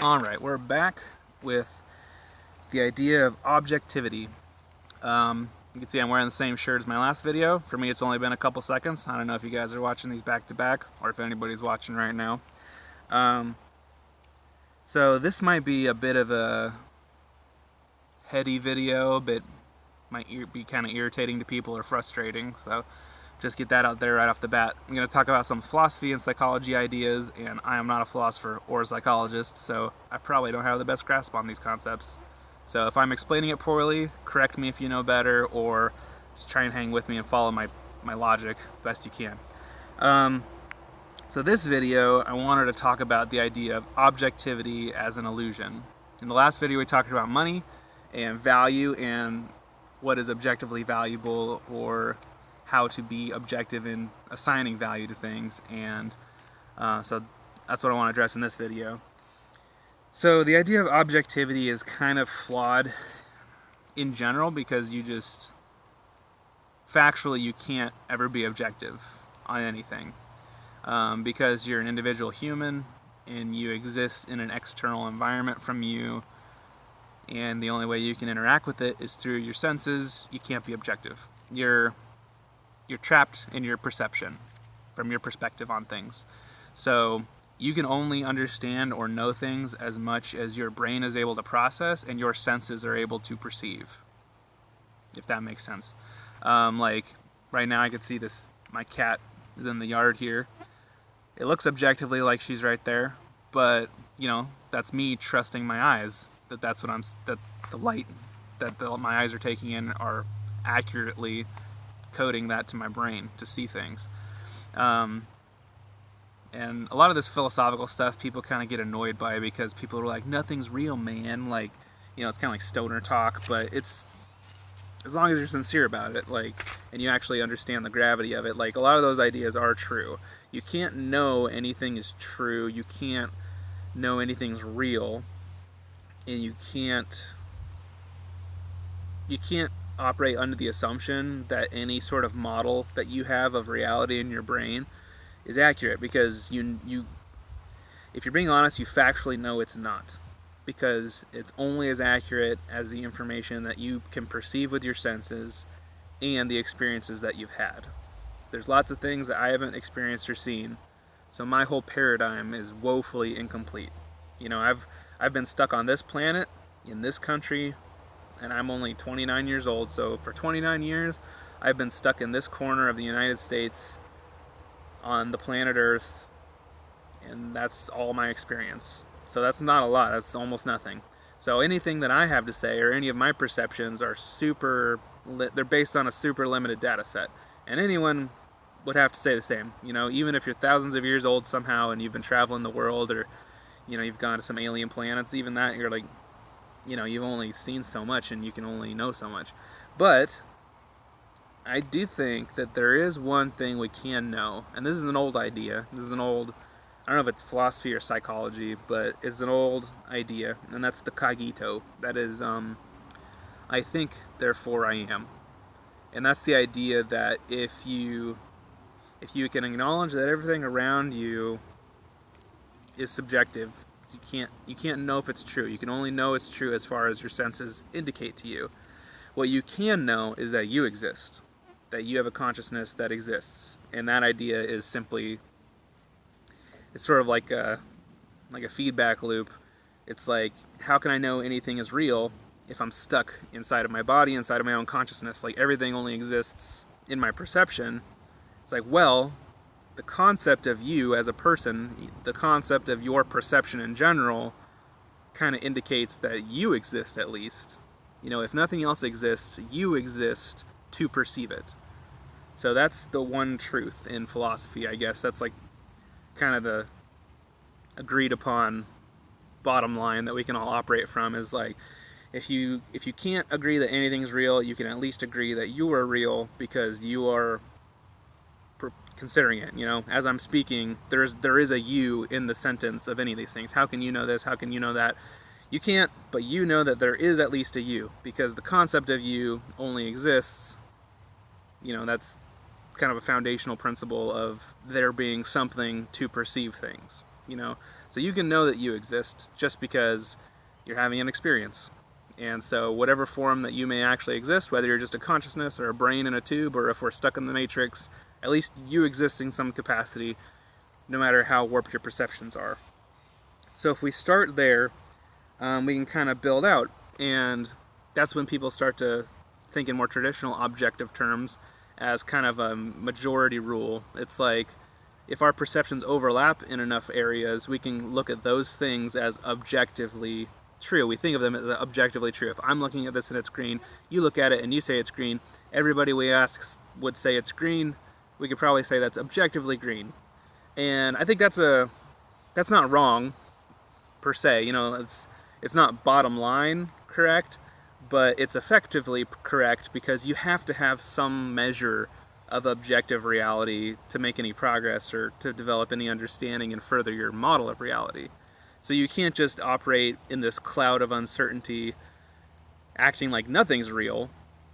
Alright, we're back with the idea of objectivity. You can see I'm wearing the same shirt as my last video. For me, it's only been a couple seconds. I don't know if you guys are watching these back to back or if anybody's watching right now. So this might be a bit of a heady video, but might be kind of irritating to people or frustrating. So just get that out there right off the bat. I'm going to talk about some philosophy and psychology ideas, and I am not a philosopher or a psychologist, so I probably don't have the best grasp on these concepts. So if I'm explaining it poorly, correct me if you know better, or just try and hang with me and follow my logic best you can. So this video, I wanted to talk about the idea of objectivity as an illusion. In the last video, we talked about money and value and what is objectively valuable, or how to be objective in assigning value to things, and so that's what I want to address in this video. So the idea of objectivity is kind of flawed in general because factually you can't ever be objective on anything, because you're an individual human and you exist in an external environment from you, and the only way you can interact with it is through your senses. You can't be objective. You're trapped in your perception, from your perspective on things. So you can only understand or know things as much as your brain is able to process and your senses are able to perceive, if that makes sense. Like right now I could see this, my cat is in the yard here. It looks objectively like she's right there, but that's me trusting my eyes, that the light that my eyes are taking in are accurately coding that to my brain to see things. And a lot of this philosophical stuff people kind of get annoyed by, because people are like, nothing's real, man. Like, it's kind of like stoner talk, but it's, as long as you're sincere about it, and you actually understand the gravity of it, a lot of those ideas are true. You can't know anything is true, you can't know anything's real, and you can't operate under the assumption that any sort of model that you have of reality in your brain is accurate, because if you're being honest, you factually know it's not, because it's only as accurate as the information that you can perceive with your senses and the experiences that you've had. There's lots of things that I haven't experienced or seen, so my whole paradigm is woefully incomplete. I've been stuck on this planet, in this country, and I'm only 29 years old, so for 29 years I've been stuck in this corner of the United States on the planet Earth, and that's all my experience. So that's not a lot, that's almost nothing. So anything that I have to say, or any of my perceptions, are they're based on a super limited data set, and anyone would have to say the same. Even if you're thousands of years old somehow and you've been traveling the world, or you've gone to some alien planets, even that, you're like, you've only seen so much and you can only know so much. But I do think that there is one thing we can know, and this is an old idea. I don't know if it's philosophy or psychology, but it's an old idea, and that's the cogito. That is, I think, therefore I am. And that's the idea that if you can acknowledge that everything around you is subjective, you can't know if it's true. You can only know it's true as far as your senses indicate to you. What you can know is that you exist, that you have a consciousness that exists, and that idea is simply, it's sort of like a feedback loop. It's like, how can I know anything is real if I'm stuck inside of my body, inside of my own consciousness? Like, everything only exists in my perception. It's like, well, the concept of you as a person, the concept of your perception in general, kind of indicates that you exist, at least. If nothing else exists, you exist to perceive it. So that's the one truth in philosophy, I guess. That's kind of the agreed upon bottom line that we can all operate from, is if you can't agree that anything's real, you can at least agree that you are real, because you are considering it. As I'm speaking, there is a you in the sentence of any of these things. How can you know this? How can you know that? You can't, but you know that there is at least a you, because the concept of you only exists. That's kind of a foundational principle of there being something to perceive things. you know. So you can know that you exist just because you're having an experience. And so whatever form that you may actually exist, whether you're just a consciousness or a brain in a tube, or if we're stuck in the matrix, at least you exist in some capacity, no matter how warped your perceptions are. So if we start there, we can kind of build out, and that's when people start to think in more traditional objective terms as kind of a majority rule. It's like, if our perceptions overlap in enough areas, we can look at those things as objectively true. We think of them as objectively true. If I'm looking at this and it's green, you look at it and you say it's green, everybody we ask would say it's green. We could probably say that's objectively green. And I think that's not wrong per se. You know, it's not bottom line correct, but it's effectively correct because you have to have some measure of objective reality to make any progress or to develop any understanding and further your model of reality. So you can't just operate in this cloud of uncertainty, acting like nothing's real,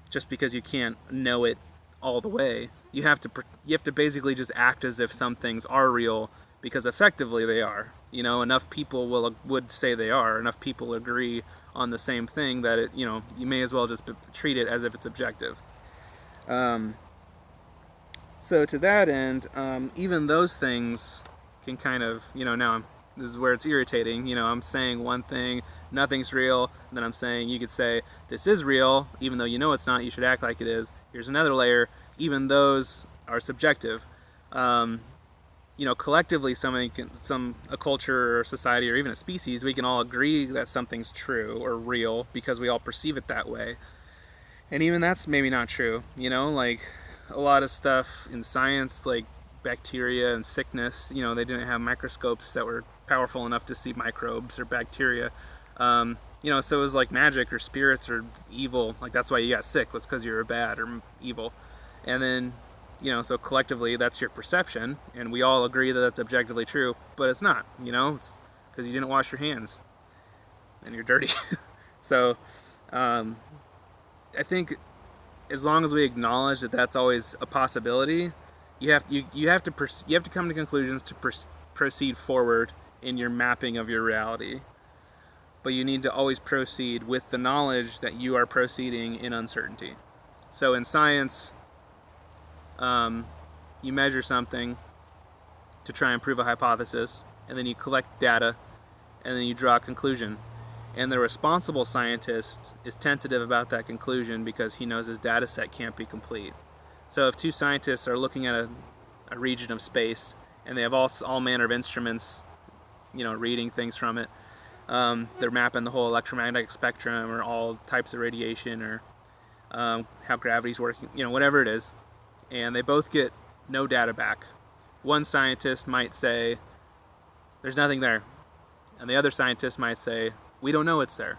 just because you can't know it all the way. You have to basically just act as if some things are real because effectively they are. You know, enough people would say they are. Enough people agree on the same thing that it. You know, you may as well just treat it as if it's objective. So to that end, even those things can kind of, you know, now this is where it's irritating. You know, I'm saying one thing, nothing's real, then I'm saying, you could say, this is real, even though you know it's not, you should act like it is. Here's another layer, even those are subjective. You know, collectively, a culture or society or even a species, we can all agree that something's true or real because we all perceive it that way. And even that's maybe not true, you know, like a lot of stuff in science, like bacteria and sickness, you know, they didn't have microscopes that were powerful enough to see microbes or bacteria. You know, so it was like magic or spirits or evil. Like, that's why you got sick, was because you were bad or evil. And then, you know, so collectively that's your perception, and we all agree that that's objectively true, but it's not, you know, it's because you didn't wash your hands and you're dirty. So I think as long as we acknowledge that that's always a possibility, you have to come to conclusions to proceed forward in your mapping of your reality. But you need to always proceed with the knowledge that you are proceeding in uncertainty. So in science, you measure something to try and prove a hypothesis, and then you collect data, and then you draw a conclusion. And the responsible scientist is tentative about that conclusion because he knows his data set can't be complete. So if two scientists are looking at a region of space, and they have all manner of instruments, you know, reading things from it, they're mapping the whole electromagnetic spectrum or all types of radiation or how gravity's working, you know, whatever it is, and they both get no data back. One scientist might say, there's nothing there, and the other scientist might say, we don't know it's there.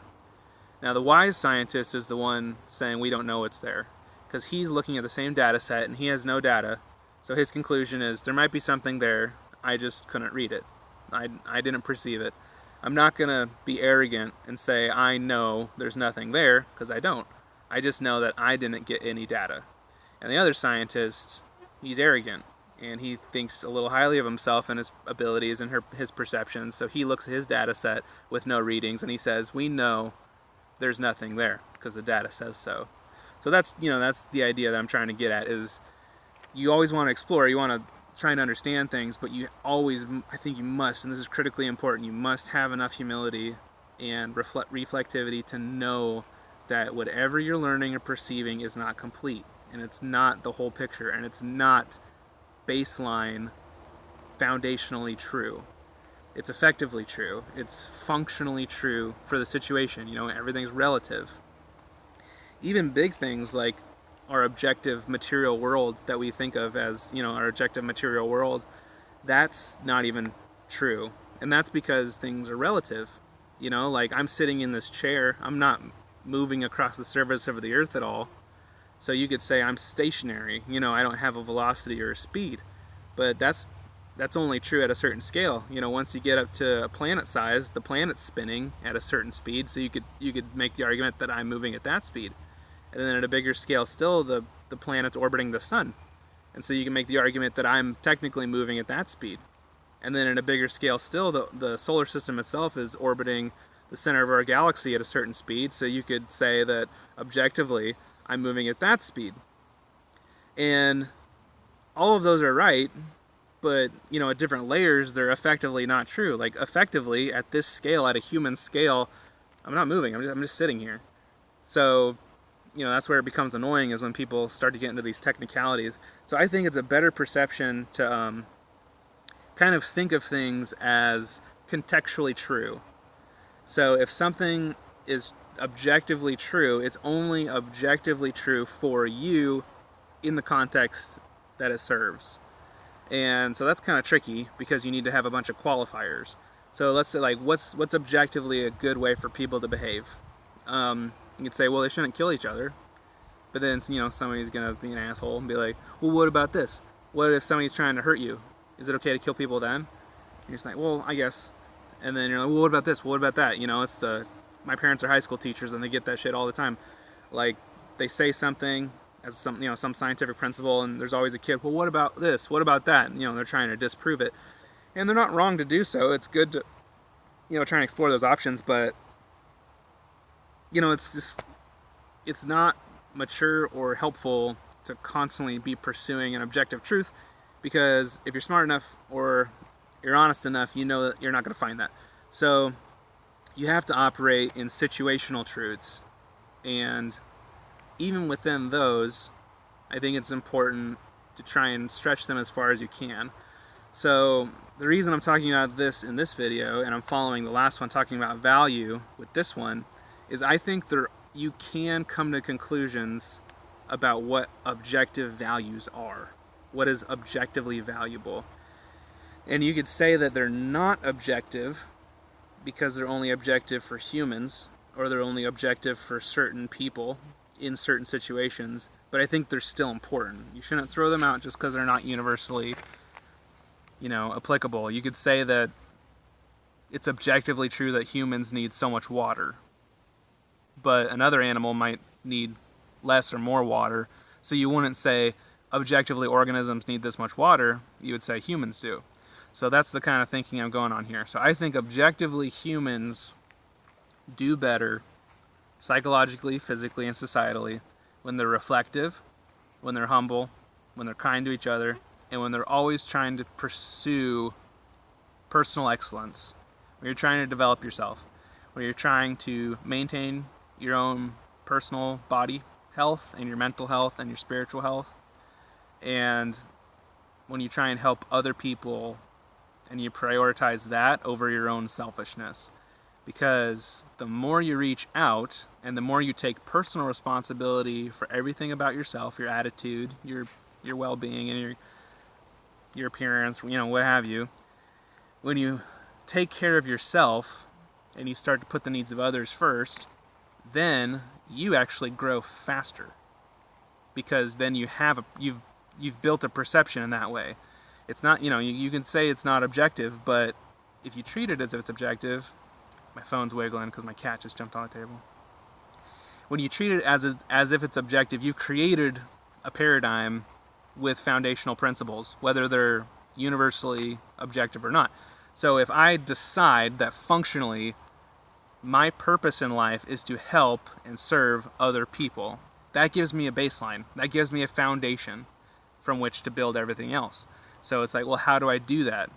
Now the wise scientist is the one saying we don't know it's there, because he's looking at the same data set and he has no data, so his conclusion is there might be something there, I just couldn't read it. I didn't perceive it. I'm not going to be arrogant and say I know there's nothing there, because I don't. I just know that I didn't get any data. And the other scientist, he's arrogant, and he thinks a little highly of himself and his abilities and his perceptions, so he looks at his data set with no readings and he says, we know there's nothing there because the data says so. So that's, you know, that's the idea that I'm trying to get at, is you always want to explore, you want to try and understand things, but you always, I think you must, and this is critically important, you must have enough humility and reflectivity to know that whatever you're learning or perceiving is not complete, and it's not the whole picture, and it's not baseline foundationally true. It's effectively true. It's functionally true for the situation. You know, everything's relative. Even big things like our objective material world that we think of as, you know, our objective material world, that's not even true. And that's because things are relative. You know, like I'm sitting in this chair, I'm not moving across the surface of the earth at all. So you could say I'm stationary, you know, I don't have a velocity or a speed. But that's only true at a certain scale. You know, once you get up to a planet size, the planet's spinning at a certain speed, so you could make the argument that I'm moving at that speed. And then at a bigger scale still, the planet's orbiting the sun. And so you can make the argument that I'm technically moving at that speed. And then in a bigger scale still, the solar system itself is orbiting the center of our galaxy at a certain speed, so you could say that objectively I'm moving at that speed. And all of those are right, but at different layers they're effectively not true. Like effectively at this scale, at a human scale, I'm not moving, I'm just sitting here. So that's where it becomes annoying, is when people start to get into these technicalities. So I think it's a better perception to kind of think of things as contextually true. So if something is objectively true, it's only objectively true for you in the context that it serves. And so that's kind of tricky, because you need to have a bunch of qualifiers. So let's say, like, what's objectively a good way for people to behave? You could say, well, they shouldn't kill each other. But then, somebody's going to be an asshole and be like, well, what about this? What if somebody's trying to hurt you? Is it okay to kill people then? And you're just like, well, I guess. And then you're like, well, what about this? Well, what about that? It's my parents are high school teachers, and they get that shit all the time. Like, they say something as some scientific principle, and there's always a kid, well, what about this? What about that? And, they're trying to disprove it. And they're not wrong to do so. It's good to, try and explore those options, but, it's not mature or helpful to constantly be pursuing an objective truth, because if you're smart enough or you're honest enough, you know that you're not going to find that. So you have to operate in situational truths, and even within those, I think it's important to try and stretch them as far as you can. So the reason I'm talking about this in this video, and I'm following the last one talking about value with this one, is I think you can come to conclusions about what objective values are. What is objectively valuable? And you could say that they're not objective because they're only objective for humans, or they're only objective for certain people in certain situations, but I think they're still important. You shouldn't throw them out just because they're not universally, applicable. You could say that it's objectively true that humans need so much water, but another animal might need less or more water, so you wouldn't say objectively organisms need this much water, you would say humans do. So that's the kind of thinking I'm going on here. So I think objectively humans do better psychologically, physically, and societally when they're reflective, when they're humble, when they're kind to each other, and when they're always trying to pursue personal excellence, when you're trying to develop yourself, when you're trying to maintain your own personal body health and your mental health and your spiritual health, and when you try and help other people and you prioritize that over your own selfishness. Because the more you reach out and the more you take personal responsibility for everything about yourself, your attitude, your well-being, and your appearance, what have you, when you take care of yourself and you start to put the needs of others first, then you actually grow faster, because then you've built a perception in that way. It's not, you can say it's not objective, but if you treat it as if it's objective, my phone's wiggling because my cat just jumped on the table. When you treat it as if it's objective, you created a paradigm with foundational principles, whether they're universally objective or not. So if I decide that functionally my purpose in life is to help and serve other people, that gives me a baseline. That gives me a foundation from which to build everything else. So it's like, well, how do I do that?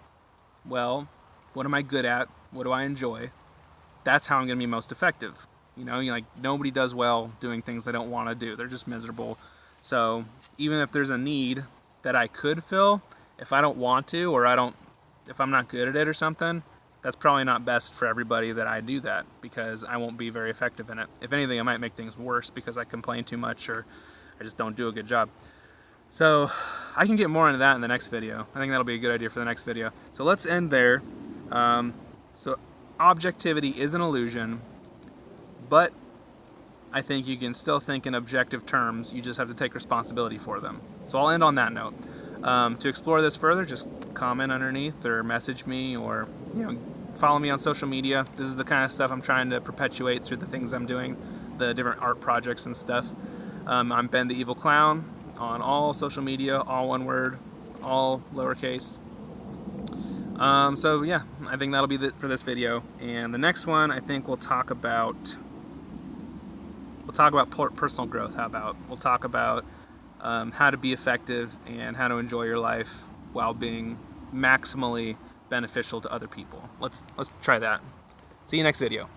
Well, what am I good at? What do I enjoy? That's how I'm going to be most effective. Nobody does well doing things they don't want to do. They're just miserable. So even if there's a need that I could fill, if I don't want to, or if I'm not good at it or something, that's probably not best for everybody that I do that, because I won't be very effective in it. If anything, I might make things worse because I complain too much, or I just don't do a good job. So I can get more into that in the next video. I think that'll be a good idea for the next video. So let's end there. So objectivity is an illusion, but I think you can still think in objective terms. You just have to take responsibility for them. So I'll end on that note. To explore this further, just comment underneath or message me, or follow me on social media. This is the kind of stuff I'm trying to perpetuate through the things I'm doing, the different art projects and stuff. I'm Ben the Evil Clown on all social media, all one word, all lowercase. So yeah, I think that'll be it for this video. And the next one, I think we'll talk about personal growth. How about we'll talk about how to be effective and how to enjoy your life while being maximally beneficial to other people. Let's try that. See you next video.